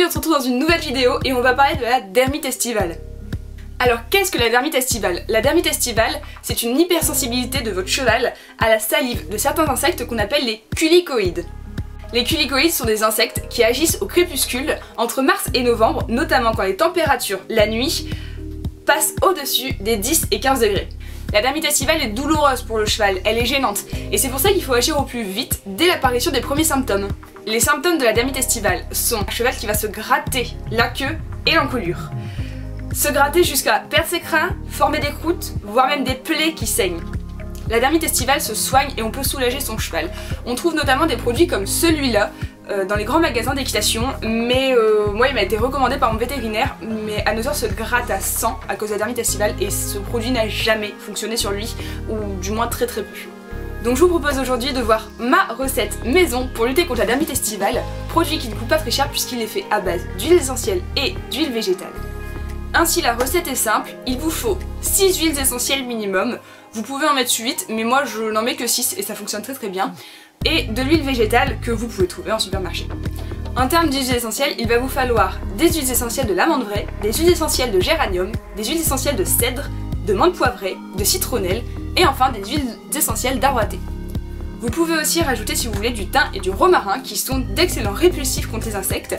on se retrouve dans une nouvelle vidéo et on va parler de la dermite estivale. Alors qu'est-ce que la dermite estivale? La dermite estivale, c'est une hypersensibilité de votre cheval à la salive de certains insectes qu'on appelle les culicoïdes. Les culicoïdes sont des insectes qui agissent au crépuscule entre mars et novembre, notamment quand les températures, la nuit, passent au-dessus des 10 et 15 degrés. La dermite estivale est douloureuse pour le cheval, elle est gênante, et c'est pour ça qu'il faut agir au plus vite dès l'apparition des premiers symptômes. Les symptômes de la dermite estivale sont un cheval qui va se gratter la queue et l'encolure. Se gratter jusqu'à perdre ses crins, former des croûtes, voire même des plaies qui saignent. La dermite estivale se soigne et on peut soulager son cheval. On trouve notamment des produits comme celui-là dans les grands magasins d'équitation, mais moi il m'a été recommandé par mon vétérinaire, mais Another se gratte à 100 à cause de la dermite estivale et ce produit n'a jamais fonctionné sur lui, ou du moins très peu. Donc je vous propose aujourd'hui de voir ma recette maison pour lutter contre la dermite estivale, produit qui ne coûte pas très cher puisqu'il est fait à base d'huile essentielle et d'huile végétale. Ainsi la recette est simple, il vous faut 6 huiles essentielles minimum, vous pouvez en mettre 8 mais moi je n'en mets que 6 et ça fonctionne très bien, et de l'huile végétale que vous pouvez trouver en supermarché. En termes d'huiles essentielles, il va vous falloir des huiles essentielles de l'amande vraie, des huiles essentielles de géranium, des huiles essentielles de cèdre, de menthe poivrée, de citronnelle et enfin des huiles essentielles d'arbre à thé. Vous pouvez aussi rajouter si vous voulez du thym et du romarin qui sont d'excellents répulsifs contre les insectes.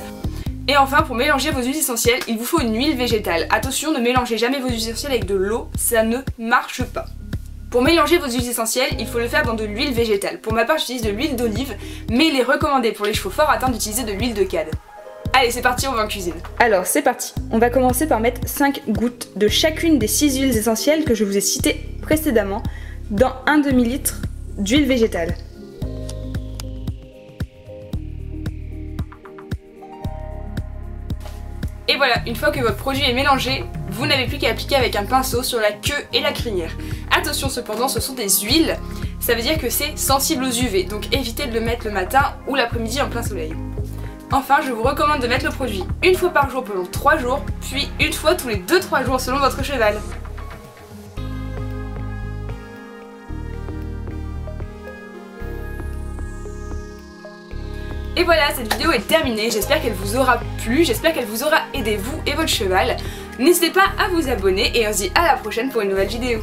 Et enfin, pour mélanger vos huiles essentielles, il vous faut une huile végétale. Attention, ne mélangez jamais vos huiles essentielles avec de l'eau, ça ne marche pas. Pour mélanger vos huiles essentielles, il faut le faire dans de l'huile végétale. Pour ma part, j'utilise de l'huile d'olive, mais il est recommandé pour les chevaux forts atteints d'utiliser de l'huile de cade. Allez, c'est parti, on va en cuisine. Alors, c'est parti. On va commencer par mettre 5 gouttes de chacune des 6 huiles essentielles que je vous ai citées précédemment dans un demi-litre d'huile végétale. Et voilà, une fois que votre produit est mélangé, vous n'avez plus qu'à appliquer avec un pinceau sur la queue et la crinière. Attention cependant, ce sont des huiles, ça veut dire que c'est sensible aux UV, donc évitez de le mettre le matin ou l'après-midi en plein soleil. Enfin, je vous recommande de mettre le produit une fois par jour pendant 3 jours, puis une fois tous les 2-3 jours selon votre cheval. Et voilà, cette vidéo est terminée, j'espère qu'elle vous aura plu, j'espère qu'elle vous aura aidé vous et votre cheval. N'hésitez pas à vous abonner et on se dit à la prochaine pour une nouvelle vidéo.